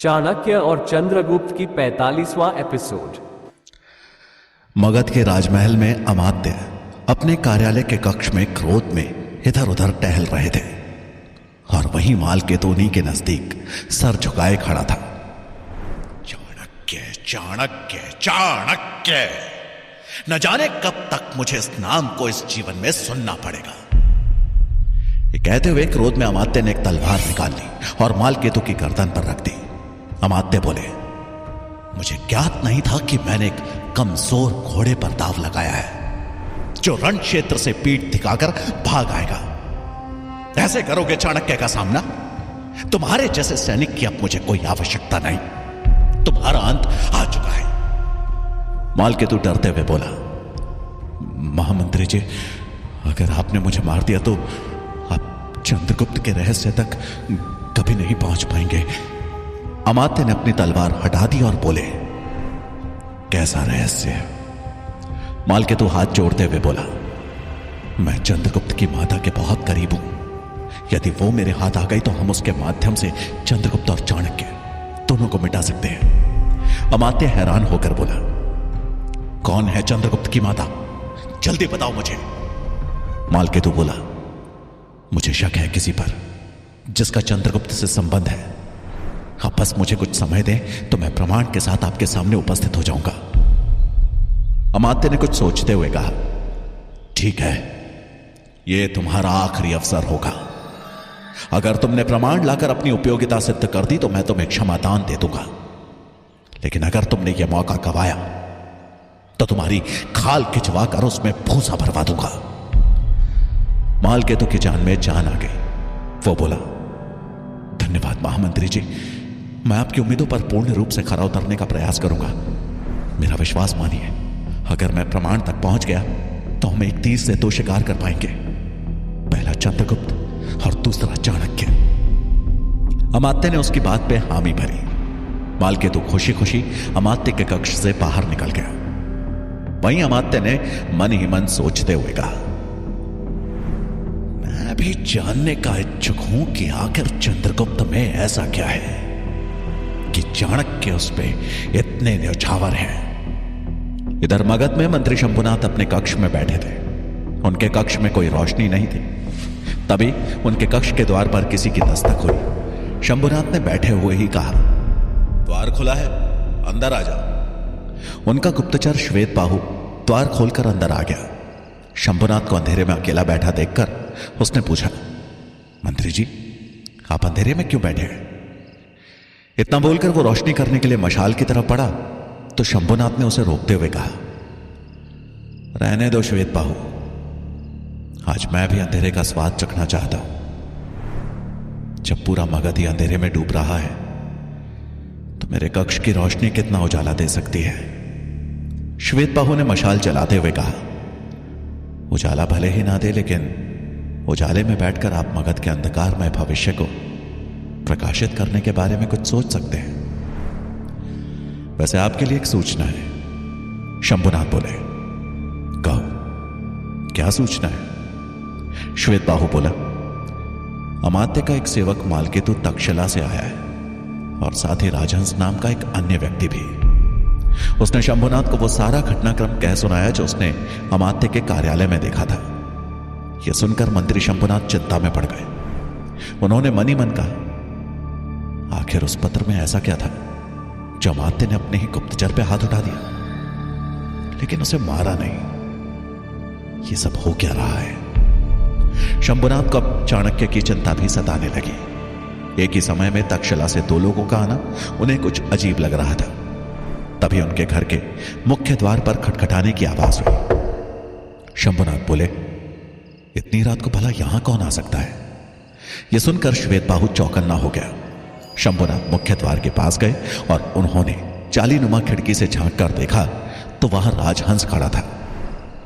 चाणक्य और चंद्रगुप्त की 45वां एपिसोड। मगध के राजमहल में अमात्य अपने कार्यालय के कक्ष में क्रोध में इधर उधर टहल रहे थे और वहीं मालकेतुनी के नजदीक सर झुकाए खड़ा था। चाणक्य चाणक्य चाणक्य, न जाने कब तक मुझे इस नाम को इस जीवन में सुनना पड़ेगा। ये कहते हुए क्रोध में अमात्य ने एक तलवार निकाल ली और मालकेतु की गर्दन पर रख दी। अमात्य बोले, मुझे ज्ञात नहीं था कि मैंने एक कमजोर घोड़े पर दाव लगाया है जो रण क्षेत्र से पीठ दिखाकर भाग आएगा। ऐसे करोगे चाणक्य का सामना? तुम्हारे जैसे सैनिक की अब मुझे कोई आवश्यकता नहीं, तुम्हारा अंत आ चुका है। मालकेतु डरते हुए बोला, महामंत्री जी, अगर आपने मुझे मार दिया तो आप चंद्रगुप्त के रहस्य तक कभी नहीं पहुंच पाएंगे। अमात्य ने अपनी तलवार हटा दी और बोले, कैसा रहस्य? मालकेतु हाथ जोड़ते हुए बोला, मैं चंद्रगुप्त की माता के बहुत करीब हूं। यदि वो मेरे हाथ आ गई तो हम उसके माध्यम से चंद्रगुप्त और चाणक्य दोनों को मिटा सकते हैं। अमात्य हैरान होकर बोला, कौन है चंद्रगुप्त की माता? जल्दी बताओ मुझे। मालकेतु बोला, मुझे शक है किसी पर जिसका चंद्रगुप्त से संबंध है। आप बस मुझे कुछ समय दें तो मैं प्रमाण के साथ आपके सामने उपस्थित हो जाऊंगा। अमात्य ने कुछ सोचते हुए कहा, ठीक है, यह तुम्हारा आखिरी अवसर होगा। अगर तुमने प्रमाण लाकर अपनी उपयोगिता सिद्ध कर दी तो मैं तुम्हें क्षमादान दे दूंगा, लेकिन अगर तुमने यह मौका गंवाया तो तुम्हारी खाल खिंचवा कर उसमें भूसा भरवा दूंगा। मालकेतु की जान में जान आ गई। वो बोला, धन्यवाद महामंत्री जी, मैं आपकी उम्मीदों पर पूर्ण रूप से खरा उतरने का प्रयास करूंगा। मेरा विश्वास मानिए, अगर मैं प्रमाण तक पहुंच गया तो हम एक तीर से दो शिकार कर पाएंगे, पहला चंद्रगुप्त और दूसरा चाणक्य। अमात्य ने उसकी बात पे हामी भरी। मालकेतु खुशी खुशी अमात्य के कक्ष से बाहर निकल गया। वहीं अमात्य ने मन ही मन सोचते हुए कहा, मैं भी जानने का इच्छुक हूं कि आखिर चंद्रगुप्त में ऐसा क्या है कि चाणक्य उस पे इतने न्यौछावर हैं। इधर मगध में मंत्री शंभुनाथ अपने कक्ष में बैठे थे। उनके कक्ष में कोई रोशनी नहीं थी। तभी उनके कक्ष के द्वार पर किसी की दस्तक हुई। शंभुनाथ ने बैठे हुए ही कहा, द्वार खुला है, अंदर आ जाओ। उनका गुप्तचर श्वेतबाहु द्वार खोलकर अंदर आ गया। शंभुनाथ को अंधेरे में अकेला बैठा देखकर उसने पूछा, मंत्री जी, आप अंधेरे में क्यों बैठे हैं? इतना बोलकर वो रोशनी करने के लिए मशाल की तरफ बढ़ा तो शंभुनाथ ने उसे रोकते हुए कहा, रहने दो श्वेतबाहु, आज मैं भी अंधेरे का स्वाद चखना चाहता हूं। जब पूरा मगध ही अंधेरे में डूब रहा है तो मेरे कक्ष की रोशनी कितना उजाला दे सकती है? श्वेतबाहु ने मशाल जलाते हुए कहा, उजाला भले ही ना दे, लेकिन उजाले में बैठकर आप मगध के अंधकारमय भविष्य को प्रकाशित करने के बारे में कुछ सोच सकते हैं। वैसे आपके लिए एक सूचना है। शंभुनाथ बोले, कहो, क्या सूचना है? श्वेतबाहु बोला, अमात्य का एक सेवक मालकेतु तक्षशिला से आया है और साथ ही राजहंस नाम का एक अन्य व्यक्ति भी। उसने शंभुनाथ को वो सारा घटनाक्रम कह सुनाया जो उसने अमात्य के कार्यालय में देखा था। यह सुनकर मंत्री शंभुनाथ चिंता में पड़ गए। उन्होंने मन ही मन कहा, आखिर उस पत्र में ऐसा क्या था जो अमात्य ने अपने ही गुप्तचर पे हाथ उठा दिया, लेकिन उसे मारा नहीं? ये सब हो क्या रहा है? शंभुनाथ को अब चाणक्य की चिंता भी सताने लगी। एक ही समय में तक्षशिला से दो लोगों का आना उन्हें कुछ अजीब लग रहा था। तभी उनके घर के मुख्य द्वार पर खटखटाने की आवाज हुई। शंभुनाथ बोले, इतनी रात को भला यहां कौन आ सकता है? यह सुनकर श्वेतबाहु चौकन्ना हो गया। शंभुनाथ मुख्य द्वार के पास गए और उन्होंने जालीनुमा खिड़की से झांक कर देखा तो वहां राजहंस खड़ा था।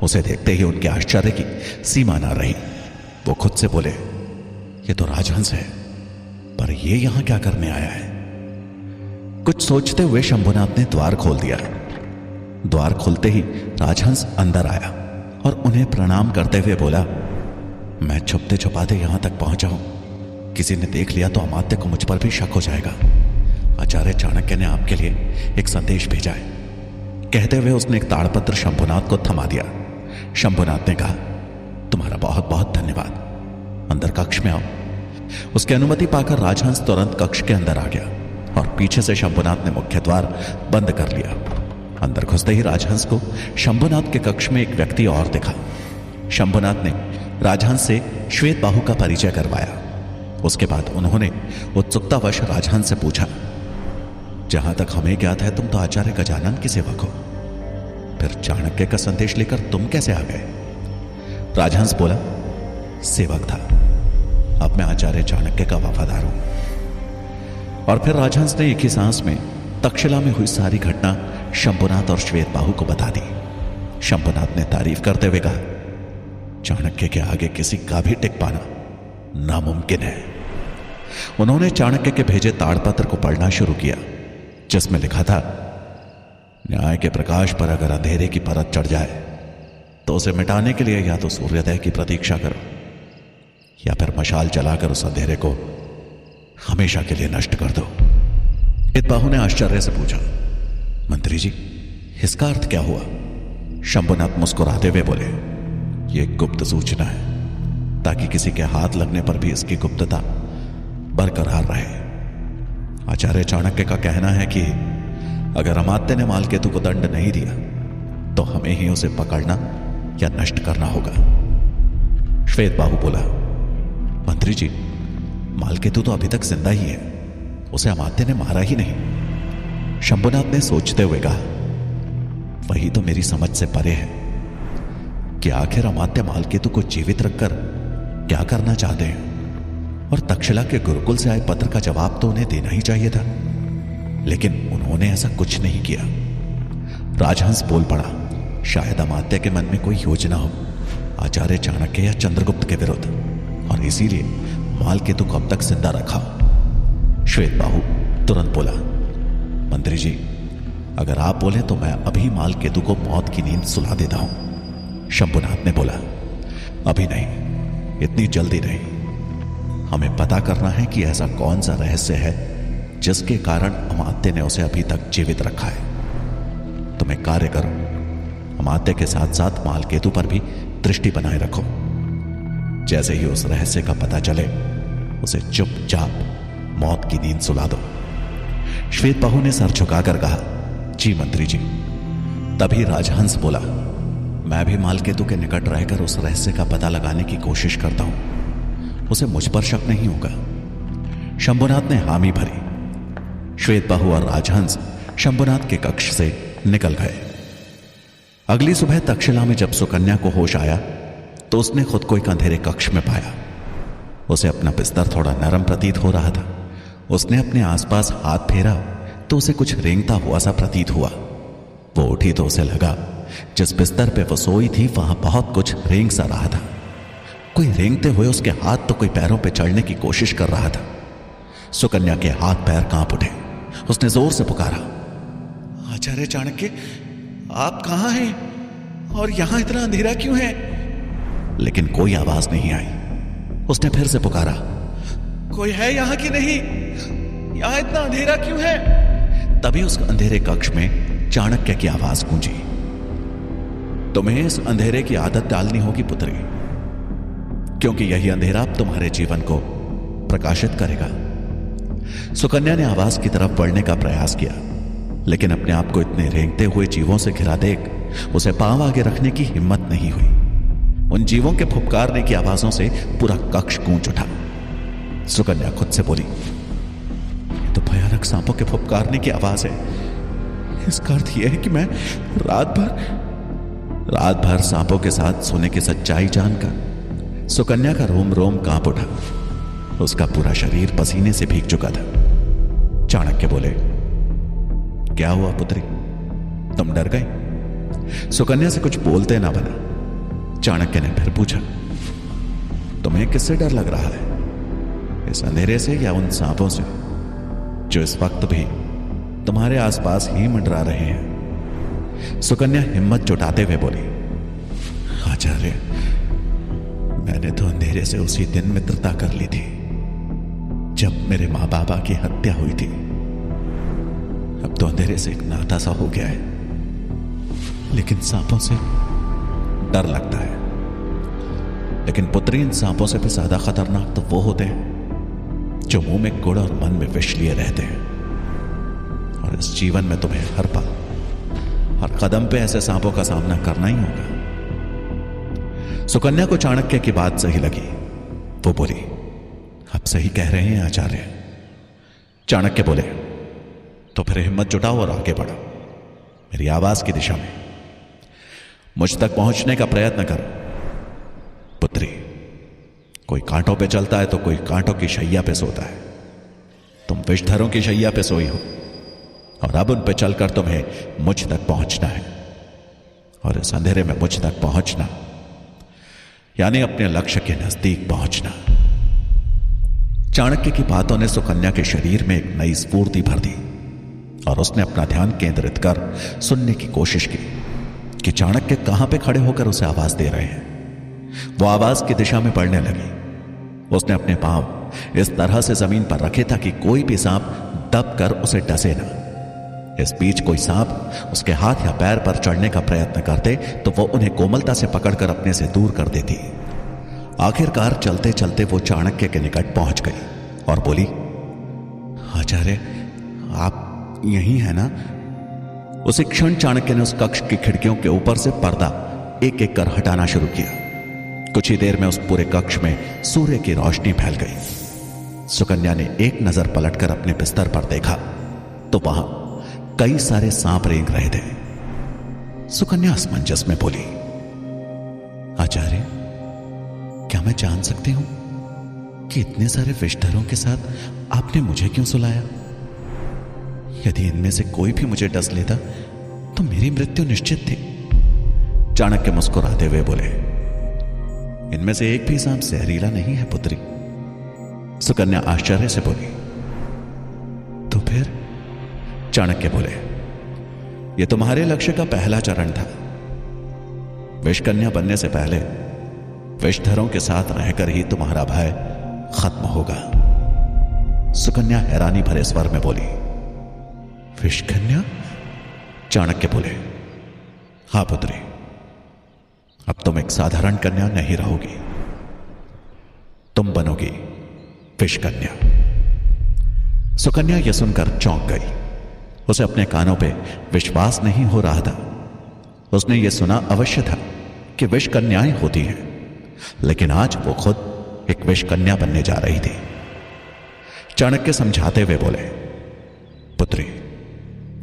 उसे देखते ही उनके आश्चर्य की सीमा न रही। वो खुद से बोले, ये तो राजहंस है, पर ये यहां क्या करने आया है? कुछ सोचते हुए शंभुनाथ ने द्वार खोल दिया। द्वार खोलते ही राजहंस अंदर आया और उन्हें प्रणाम करते हुए बोला, मैं छुपते छुपाते यहां तक पहुंचा हूं। किसी ने देख लिया तो अमात्य को मुझ पर भी शक हो जाएगा। आचार्य चाणक्य ने आपके लिए एक संदेश भेजा है। कहते हुए उसने एक ताड़पत्र शंभुनाथ को थमा दिया। शंभुनाथ ने कहा, तुम्हारा बहुत बहुत धन्यवाद। अंदर कक्ष में आओ। उसकी अनुमति पाकर राजहंस तुरंत कक्ष के अंदर आ गया और पीछे से शंभुनाथ ने मुख्य द्वार बंद कर लिया। अंदर घुसते ही राजहंस को शंभुनाथ के कक्ष में एक व्यक्ति और दिखा। शंभुनाथ ने राजहंस से श्वेत बाहु का परिचय करवाया। उसके बाद उन्होंने उत्सुकतावश राजहंस से पूछा, जहां तक हमें ज्ञात है तुम तो आचार्य गजानन के सेवक हो, फिर चाणक्य का संदेश लेकर तुम कैसे आ गए? राजहंस बोला, सेवक था, अब मैं आचार्य चाणक्य का वफादार हूं। और फिर राजहंस ने एक ही सांस में तक्षशिला में हुई सारी घटना शंभुनाथ और श्वेत बाहु को बता दी। शंभुनाथ ने तारीफ करते हुए कहा, चाणक्य के आगे किसी का भी टिक पाना नामुमकिन है। उन्होंने चाणक्य के भेजे ताड़पत्र को पढ़ना शुरू किया, जिसमें लिखा था, न्याय के प्रकाश पर अगर अंधेरे की परत चढ़ जाए तो उसे मिटाने के लिए या तो सूर्योदय की प्रतीक्षा करो या फिर मशाल जलाकर उस अंधेरे को हमेशा के लिए नष्ट कर दो। बाहु ने आश्चर्य से पूछा, मंत्री जी इसका अर्थ क्या हुआ? शंभुनाथ मुस्कुराते हुए बोले, यह गुप्त सूचना है ताकि किसी के हाथ लगने पर भी इसकी गुप्तता बरकरार रहे। आचार्य चाणक्य का कहना है कि अगर अमात्य ने मालकेतु को दंड नहीं दिया तो हमें ही उसे पकड़ना या नष्ट करना होगा। श्वेत बाहु बोला, मंत्री जी मालकेतु तो अभी तक जिंदा ही है, उसे अमात्य ने मारा ही नहीं। शंभुनाथ ने सोचते हुए कहा, वही तो मेरी समझ से परे है कि आखिर अमात्य मालकेतु को जीवित रखकर क्या करना चाहते हैं, और तक्षशिला के गुरुकुल से आए पत्र का जवाब तो उन्हें देना ही चाहिए था, लेकिन उन्होंने ऐसा कुछ नहीं किया। राजहंस बोल पड़ा, शायद अमात्य के मन में कोई योजना हो आचार्य चाणक्य या चंद्रगुप्त के विरुद्ध, और इसीलिए मालकेतु को अब तक जिंदा रखा। श्वेत बाहु तुरंत बोला, मंत्री जी अगर आप बोले तो मैं अभी मालकेतु को मौत की नींद सुला देता हूं। शंभुनाथ ने बोला, अभी नहीं, इतनी जल्दी नहीं, हमें पता करना है कि ऐसा कौन सा रहस्य है जिसके कारण अमात्य ने उसे अभी तक जीवित रखा है। तुम एक कार्य करो, अमात्य के साथ साथ मालकेतु पर भी दृष्टि बनाए रखो। जैसे ही उस रहस्य का पता चले उसे चुपचाप मौत की नींद सुला दो। श्वेत बाहु ने सर झुकाकर कहा, जी मंत्री जी। तभी राजहंस बोला, मैं भी मालकेतु के निकट रहकर उस रहस्य का पता लगाने की कोशिश करता हूं, उसे मुझ पर शक नहीं होगा। शंभुनाथ ने हामी भरी। श्वेत बाहु और राजहंस शंभुनाथ के कक्ष से निकल गए। अगली सुबह तक्षशिला में जब सुकन्या को होश आया तो उसने खुद को एक अंधेरे कक्ष में पाया। उसे अपना बिस्तर थोड़ा नरम प्रतीत हो रहा था। उसने अपने आसपास हाथ फेरा तो उसे कुछ रेंगता हुआ सा प्रतीत हुआ। वो उठी तो उसे लगा जिस बिस्तर पे वो सोई थी वहां बहुत कुछ रेंग सा रहा था। कोई रेंगते हुए उसके हाथ तो कोई पैरों पे चढ़ने की कोशिश कर रहा था। सुकन्या के हाथ पैर कांप उठे। उसने जोर से पुकारा, आचार्य चाणक्य आप कहां हैं और यहां इतना अंधेरा क्यों है? लेकिन कोई आवाज नहीं आई। उसने फिर से पुकारा, कोई है यहां कि नहीं? यहां इतना अंधेरा क्यों है? तभी उस अंधेरे कक्ष में चाणक्य की आवाज गूंजी, तुम्हें इस अंधेरे की आदत डालनी होगी पुत्री, क्योंकि यही अंधेरा अब तुम्हारे जीवन को प्रकाशित करेगा। सुकन्या ने आवाज की तरफ बढ़ने का प्रयास किया, लेकिन अपने आप को इतने रेंगते हुए जीवों से घिरा देख उसे पांव आगे रखने की हिम्मत नहीं हुई। उन जीवों के फुफकारने की आवाजों से पूरा कक्ष गूंज उठा। सुकन्या खुद से बोली, तो भयानक सांपों के फुफकारने की आवाज है। इसका अर्थ यह है कि मैं रात भर सांपों के साथ सोने की सच्चाई जानकर सुकन्या का रोम रोम कांप उठा। उसका पूरा शरीर पसीने से भीग चुका था। चाणक्य बोले, क्या हुआ पुत्री, तुम डर गई? सुकन्या से कुछ बोलते ना बना। चाणक्य ने फिर पूछा, तुम्हें किससे डर लग रहा है, इस अंधेरे से या उन सांपों से जो इस वक्त भी तुम्हारे आसपास ही मंडरा रहे हैं? सुकन्या हिम्मत जुटाते हुए बोली, आचार्य मैंने तो अंधेरे से उसी दिन मित्रता कर ली थी जब मेरे मां बाबा की हत्या हुई थी। अंधेरे से एक नाता सा हो गया है। लेकिन सांपों से डर लगता है। लेकिन पुत्री, इन सांपों से भी ज्यादा खतरनाक तो वो होते हैं जो मुंह में गुड़ और मन में विष लिए रहते हैं। और इस जीवन में तुम्हें हर पल, हर कदम पे ऐसे सांपों का सामना करना ही होगा। सुकन्या को चाणक्य की बात सही लगी। वो बोली, आप सही कह रहे हैं आचार्य। चाणक्य बोले, तो फिर हिम्मत जुटाओ और आगे बढ़ो, मेरी आवाज की दिशा में। मुझ तक पहुंचने का प्रयत्न करो। पुत्री, कोई कांटों पे चलता है तो कोई कांटों की शैया पे सोता है। तुम विषधरों की शैया पे सोई हो और अब उन पे चलकर तुम्हें मुझ तक पहुंचना है। और इस अंधेरे में मुझ तक पहुंचना यानी अपने लक्ष्य के नजदीक पहुंचना। चाणक्य की बातों ने सुकन्या के शरीर में एक नई स्फूर्ति भर दी और उसने अपना ध्यान केंद्रित कर सुनने की कोशिश की कि चाणक्य कहां पे खड़े होकर उसे आवाज दे रहे हैं। वो आवाज की दिशा में बढ़ने लगी। उसने अपने पांव इस तरह से जमीन पर रखे ताकि कोई भी सांप दब कर उसे डसे ना। इस बीच कोई सांप उसके हाथ या पैर पर चढ़ने का प्रयत्न करते तो वो उन्हें कोमलता से पकड़कर अपने से दूर कर देती। आखिरकार चलते चलते वो चाणक्य के निकट पहुंच गई और बोली, आचार्य, आप यहीं हैं ना? उसी क्षण चाणक्य ने उस कक्ष की खिड़कियों के ऊपर से पर्दा एक एक कर हटाना शुरू किया। कुछ ही देर में उस पूरे कक्ष में सूर्य की रोशनी फैल गई। सुकन्या ने एक नजर पलटकर अपने बिस्तर पर देखा तो वहां कई सारे सांप रेंग रहे थे। सुकन्या असमंजस में बोली, आचार्य, क्या मैं जान सकती हूं कि इतने सारे विषधरों के साथ आपने मुझे क्यों सुलाया? यदि इनमें से कोई भी मुझे डस लेता तो मेरी मृत्यु निश्चित थी। चाणक्य मुस्कुराते हुए बोले, इनमें से एक भी सांप जहरीला नहीं है पुत्री। सुकन्या आश्चर्य से बोली, तो फिर? चाणक्य बोले, यह तुम्हारे लक्ष्य का पहला चरण था। विषकन्या बनने से पहले विषधरों के साथ रहकर ही तुम्हारा भय खत्म होगा। सुकन्या हैरानी भरे स्वर में बोली, विषकन्या? चाणक्य बोले, हां पुत्री, अब तुम एक साधारण कन्या नहीं रहोगी, तुम बनोगी विषकन्या। सुकन्या यह सुनकर चौंक गई। उसे अपने कानों पे विश्वास नहीं हो रहा था। उसने यह सुना अवश्य था कि विषकन्याएं होती हैं, लेकिन आज वो खुद एक विषकन्या बनने जा रही थी। चाणक्य समझाते हुए बोले, पुत्री,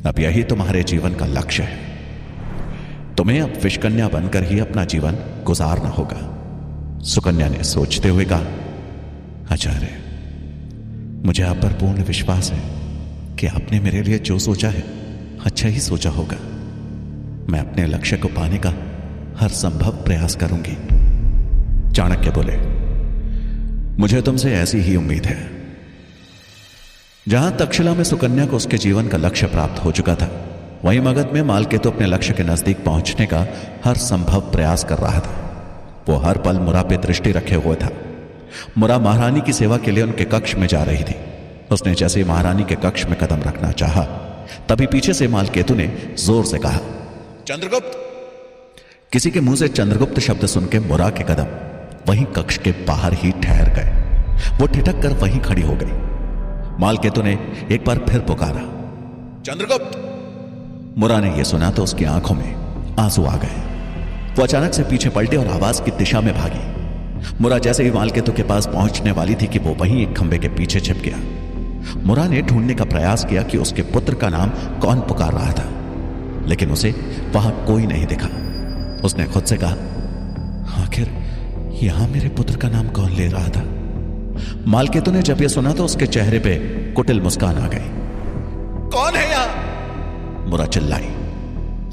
अब यही तुम्हारे जीवन का लक्ष्य है। तुम्हें अब विषकन्या बनकर ही अपना जीवन गुजारना होगा। सुकन्या ने सोचते हुए कहा, आचार्य, मुझे आप पर पूर्ण विश्वास है कि आपने मेरे लिए जो सोचा है अच्छा ही सोचा होगा। मैं अपने लक्ष्य को पाने का हर संभव प्रयास करूंगी। चाणक्य बोले, मुझे तुमसे ऐसी ही उम्मीद है। जहां तक्षशिला में सुकन्या को उसके जीवन का लक्ष्य प्राप्त हो चुका था, वहीं मगध में मालकेतु अपने लक्ष्य के नजदीक पहुंचने का हर संभव प्रयास कर रहा था। वो हर पल मुरा पे दृष्टि रखे हुए था। मुरा महारानी की सेवा के लिए उनके कक्ष में जा रही थी। उसने जैसे ही महारानी के कक्ष में कदम रखना चाहा, तभी पीछे से मालकेतु ने जोर से कहा, चंद्रगुप्त। किसी के मुंह से चंद्रगुप्त शब्द सुन के मुरा के कदम वहीं कक्ष के बाहर ही ठहर गए। वो ठिठक कर वहीं खड़ी हो गई। मालकेतु ने एक बार फिर पुकारा, चंद्रगुप्त। मुरा ने यह सुना तो उसकी आंखों में आंसू आ गए। वो अचानक से पीछे पलटे और आवाज की दिशा में भागी। मुरा जैसे ही मालकेतु के पास पहुंचने वाली थी कि वो वहीं एक खंबे के पीछे छिप गया। मुरा ने ढूंढने का प्रयास किया कि उसके पुत्र का नाम कौन पुकार रहा था, लेकिन उसे वहां कोई नहीं दिखा। उसने खुद से कहा, आखिर यहां मेरे पुत्र का नाम कौन ले रहा था? मालकेतु ने जब यह सुना तो उसके चेहरे पे कुटिल मुस्कान आ गई। कौन है यहां? मुरा चिल्लाई,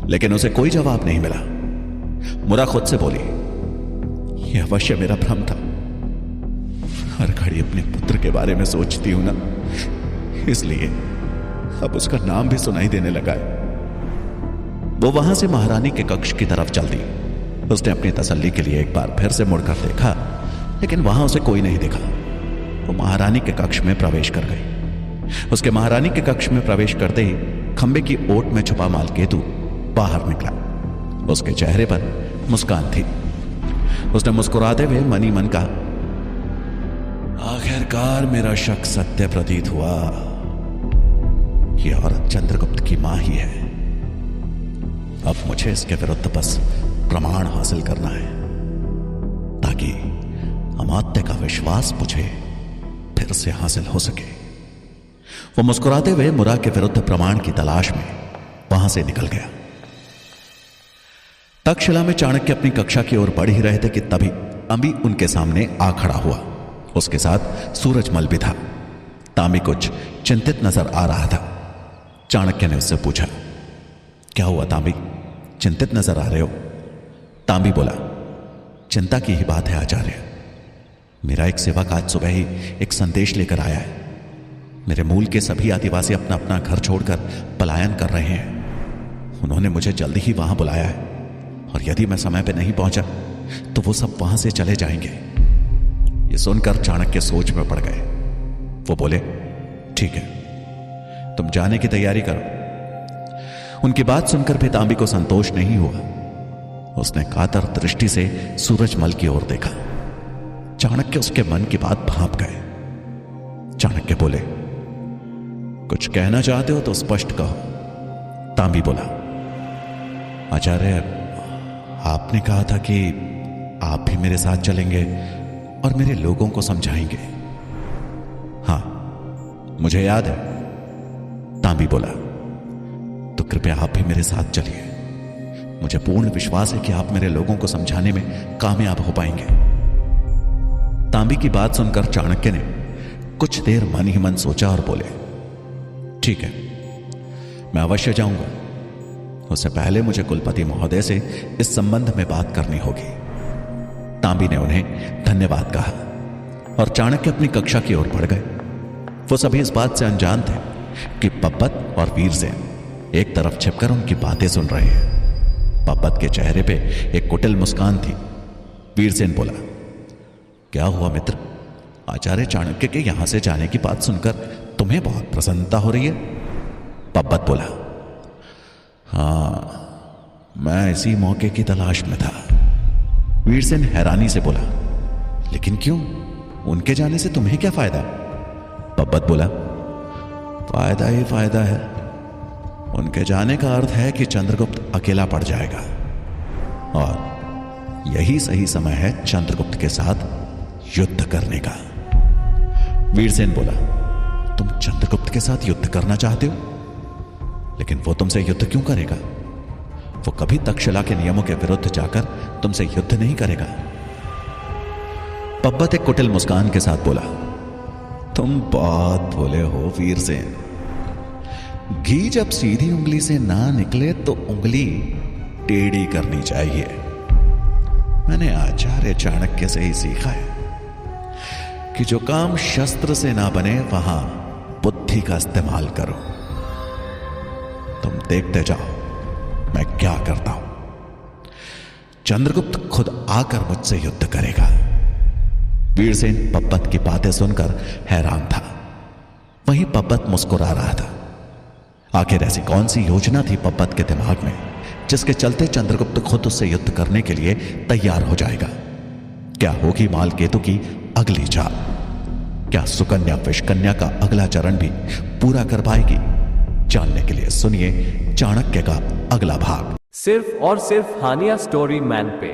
लेकिन उसे कोई जवाब नहीं मिला। मुरा खुद से बोली, यह अवश्य मेरा भ्रम था। हर घड़ी अपने पुत्र के बारे में सोचती हूं ना, इसलिए अब उसका नाम भी सुनाई देने लगा है। वो वहां से महारानी के कक्ष की तरफ चल दी। उसने अपनी तसल्ली के लिए एक बार फिर से मुड़कर देखा, लेकिन वहां उसे कोई नहीं दिखा। वो महारानी के कक्ष में प्रवेश कर गई। उसके महारानी के कक्ष में प्रवेश करते ही खंबे की ओट में छुपा मालकेतु बाहर निकला। उसके चेहरे पर मुस्कान थी। उसने मुस्कुराते हुए मन ही मन कहा, आखिरकार मेरा शक सत्य प्रतीत हुआ। यह औरत चंद्रगुप्त की मां ही है। अब मुझे इसके विरुद्ध बस प्रमाण हासिल करना है, ताकि अमात्य का विश्वास मुझे फिर से हासिल हो सके। वो मुस्कुराते हुए मुरा के विरुद्ध प्रमाण की तलाश में वहां से निकल गया। तक्षशिला में चाणक्य अपनी कक्षा की ओर बढ़ ही रहे थे कि तभी अंबी उनके सामने आ खड़ा हुआ। उसके साथ सूरजमल भी था। तांबी कुछ चिंतित नजर आ रहा था। चाणक्य ने उससे पूछा, क्या हुआ तांबी, चिंतित नजर आ रहे हो? तांबी बोला, चिंता की ही बात है आचार्य। मेरा एक सेवक आज सुबह ही एक संदेश लेकर आया है। मेरे मूल के सभी आदिवासी अपना अपना घर छोड़कर पलायन कर रहे हैं। उन्होंने मुझे जल्दी ही वहां बुलाया है, और यदि मैं समय पर नहीं पहुंचा तो वो सब वहां से चले जाएंगे। ये सुनकर चाणक्य सोच में पड़ गए। वो बोले, ठीक है, तुम जाने की तैयारी करो। उनकी बात सुनकर भी तांबी को संतोष नहीं हुआ। उसने कातर दृष्टि से सूरजमल की ओर देखा। चाणक्य उसके मन की बात भांप गए। चाणक्य बोले, कुछ कहना चाहते हो तो स्पष्ट कहो। तांबी बोला, आचार्य, आपने कहा था कि आप भी मेरे साथ चलेंगे और मेरे लोगों को समझाएंगे। हां, मुझे याद है। तांबी बोला, तो कृपया आप भी मेरे साथ चलिए। मुझे पूर्ण विश्वास है कि आप मेरे लोगों को समझाने में कामयाब हो पाएंगे। तांबी की बात सुनकर चाणक्य ने कुछ देर मन ही मन सोचा और बोले, ठीक है, मैं अवश्य जाऊंगा। उससे पहले मुझे कुलपति महोदय से इस संबंध में बात करनी होगी। तांबी ने उन्हें धन्यवाद कहा और चाणक्य अपनी कक्षा की ओर बढ़ गए। वो सभी इस बात से अनजान थे कि पब्बत और वीरसेन एक तरफ छिपकर उनकी बातें सुन रहे हैं। पब्बत के चेहरे पे एक कुटिल मुस्कान थी। वीरसेन बोला, क्या हुआ मित्र, आचार्य चाणक्य के यहां से जाने की बात सुनकर तुम्हें बहुत प्रसन्नता हो रही है? पब्बत बोला, हां, मैं इसी मौके की तलाश में था। वीरसेन हैरानी से बोला, लेकिन क्यों? उनके जाने से तुम्हें क्या फायदा? पब्बत बोला, फायदा ही फायदा है। उनके जाने का अर्थ है कि चंद्रगुप्त अकेला पड़ जाएगा, और यही सही समय है चंद्रगुप्त के साथ युद्ध करने का। वीरसेन बोला, तुम चंद्रगुप्त के साथ युद्ध करना चाहते हो? लेकिन वो तुमसे युद्ध क्यों करेगा? वो कभी तक्षशिला के नियमों के विरुद्ध जाकर तुमसे युद्ध नहीं करेगा। पब्बत एक कुटिल मुस्कान के साथ बोला, तुम बहुत भोले हो वीरसेन। घी जब सीधी उंगली से ना निकले तो उंगली टेढ़ी करनी चाहिए। मैंने आचार्य चाणक्य से ही सीखा है कि जो काम शस्त्र से ना बने वहां बुद्धि का इस्तेमाल करो। तुम देखते जाओ मैं क्या करता हूं। चंद्रगुप्त खुद आकर मुझसे युद्ध करेगा। वीरसेन पब्बत की बातें सुनकर हैरान था। वहीं पब्बत मुस्कुरा रहा था। आखिर ऐसी कौन सी योजना थी पब्बत के दिमाग में जिसके चलते चंद्रगुप्त खुद उससे युद्ध करने के लिए तैयार हो जाएगा? क्या होगी मालकेतु की अगली चाल? क्या सुकन्या विषकन्या का अगला चरण भी पूरा कर पाएगी? जानने के लिए सुनिए चाणक्य का अगला भाग, सिर्फ और सिर्फ हानिया स्टोरी मैन पे।